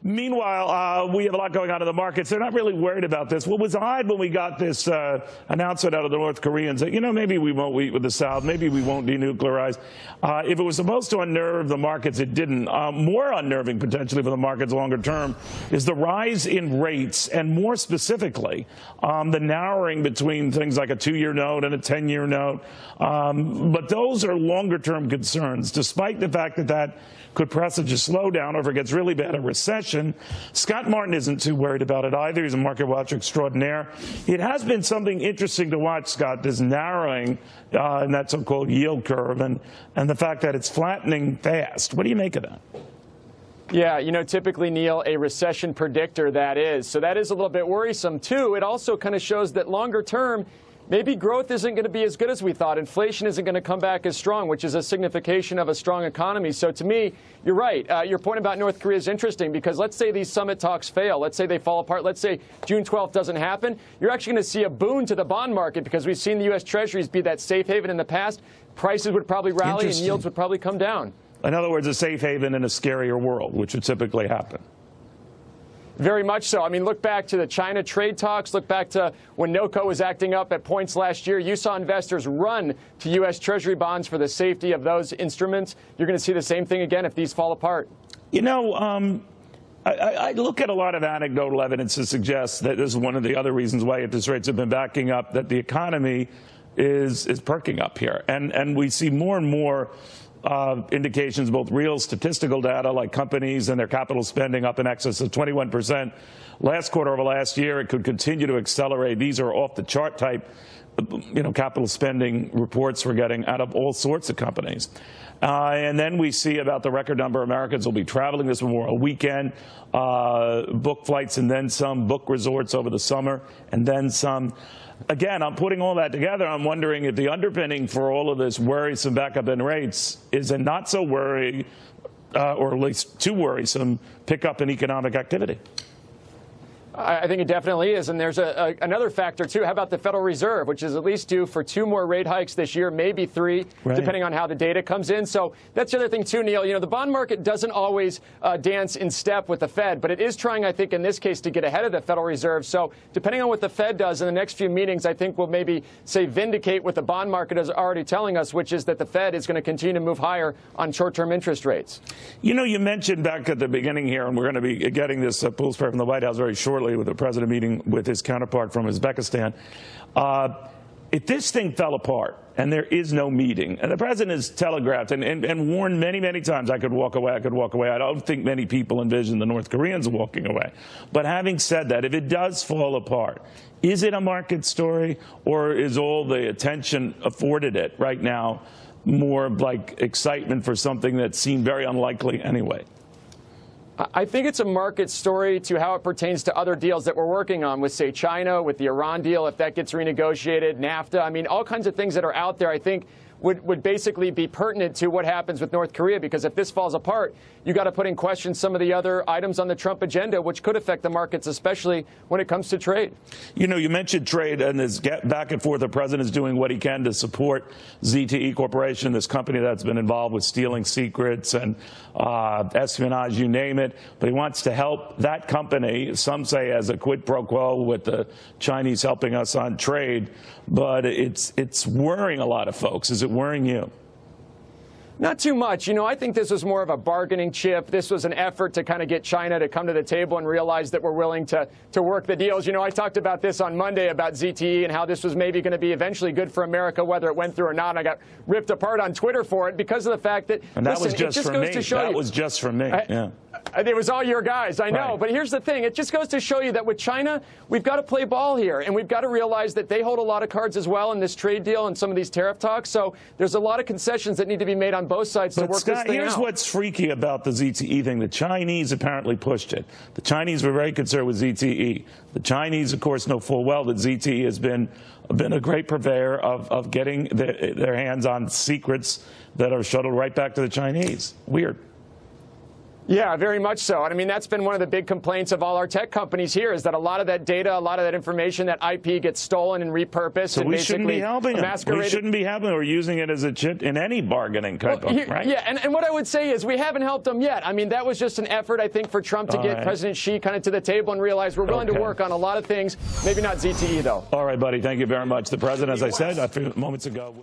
Meanwhile, we have a lot going on in the markets. They're not really worried about this. What was odd when we got this announcement out of the North Koreans that, maybe we won't meet with the South, maybe we won't denuclearize. If it was supposed to unnerve the markets, it didn't. More unnerving potentially for the markets longer term is the rise in rates, and more specifically, the narrowing between things like a 2-year note and a 10-year note. But those are longer term concerns, despite the fact that that could presage a slowdown, or if it gets really bad, a recession. Scott Martin isn't too worried about it either. He's a market watcher extraordinaire. It has been something interesting to watch, Scott, this narrowing in that so-called yield curve, and the fact that it's flattening fast. What do you make of that? Yeah, typically, Neil, a recession predictor, that is. So that is a little bit worrisome, too. It also kind of shows that longer term, maybe growth isn't going to be as good as we thought. Inflation isn't going to come back as strong, which is a signification of a strong economy. So to me, you're right. Your point about North Korea is interesting, because let's say these summit talks fail. Let's say they fall apart. Let's say June 12th doesn't happen. You're actually going to see a boon to the bond market, because we've seen the U.S. Treasuries be that safe haven in the past. Prices would probably rally and yields would probably come down. In other words, a safe haven in a scarier world, which would typically happen. Very much so. I mean, look back to the China trade talks. Look back to when NOCO was acting up at points last year. You saw investors run to U.S. Treasury bonds for the safety of those instruments. You're going to see the same thing again if these fall apart. I look at a lot of anecdotal evidence to suggest that this is one of the other reasons why interest rates have been backing up, that the economy is perking up here. And we see more and more indications, both real statistical data like companies and their capital spending up in excess of 21% last quarter over last year. It could continue to accelerate. These are off the chart type, capital spending reports we're getting out of all sorts of companies. And then we see about the record number of Americans will be traveling this Memorial weekend, book flights and then some, book resorts over the summer and then some. Again, I'm putting all that together. I'm wondering if the underpinning for all of this worrisome backup in rates is a not so worry, or at least too worrisome, pickup in economic activity. I think it definitely is. And there's another factor, too. How about the Federal Reserve, which is at least due for 2 more rate hikes this year, maybe 3, right, depending on how the data comes in. So that's the other thing, too, Neil. The bond market doesn't always dance in step with the Fed, but it is trying, I think, in this case, to get ahead of the Federal Reserve. So depending on what the Fed does in the next few meetings, I think we'll maybe, say, vindicate what the bond market is already telling us, which is that the Fed is going to continue to move higher on short-term interest rates. You mentioned back at the beginning here, and we're going to be getting this pulse from the White House very shortly, with the president meeting with his counterpart from Uzbekistan. If this thing fell apart and there is no meeting, and the president has telegraphed and warned many, many times, I could walk away, I could walk away. I don't think many people envision the North Koreans walking away. But having said that, if it does fall apart, is it a market story, or is all the attention afforded it right now more like excitement for something that seemed very unlikely anyway? I think it's a market story to how it pertains to other deals that we're working on with, say, China, with the Iran deal, if that gets renegotiated, NAFTA. I mean, all kinds of things that are out there, I think, would basically be pertinent to what happens with North Korea, because if this falls apart, you got to put in question some of the other items on the Trump agenda, which could affect the markets, especially when it comes to trade. You mentioned trade, and this back and forth. The president is doing what he can to support ZTE Corporation, this company that's been involved with stealing secrets and espionage, you name it. But he wants to help that company, some say as a quid pro quo with the Chinese helping us on trade. But it's worrying a lot of folks. Is it worrying you? Not too much. I think this was more of a bargaining chip. This was an effort to kind of get China to come to the table and realize that we're willing to work the deals. I talked about this on Monday about ZTE and how this was maybe going to be eventually good for America, whether it went through or not. And I got ripped apart on Twitter for it because of the fact that, and that was just for me. That was just for me. Yeah. It was all your guys, I know. Right. But here's the thing. It just goes to show you that with China, we've got to play ball here. And we've got to realize that they hold a lot of cards as well in this trade deal and some of these tariff talks. So there's a lot of concessions that need to be made on both sides to work this thing out. Here's what's freaky about the ZTE thing. The Chinese apparently pushed it. The Chinese were very concerned with ZTE. The Chinese, of course, know full well that ZTE has been a great purveyor of getting their hands on secrets that are shuttled right back to the Chinese. Weird. Yeah, very much so. And I mean, that's been one of the big complaints of all our tech companies here is that a lot of that data, a lot of that information, that IP gets stolen and repurposed. So and we shouldn't be helping them. We shouldn't be helping or using it as a chip in any bargaining type of, right? Yeah, and what I would say is we haven't helped them yet. I mean, that was just an effort, I think, for Trump to get President Xi kind of to the table and realize we're willing to work on a lot of things, maybe not ZTE, though. All right, buddy. Thank you very much. The president, as I said a few moments ago.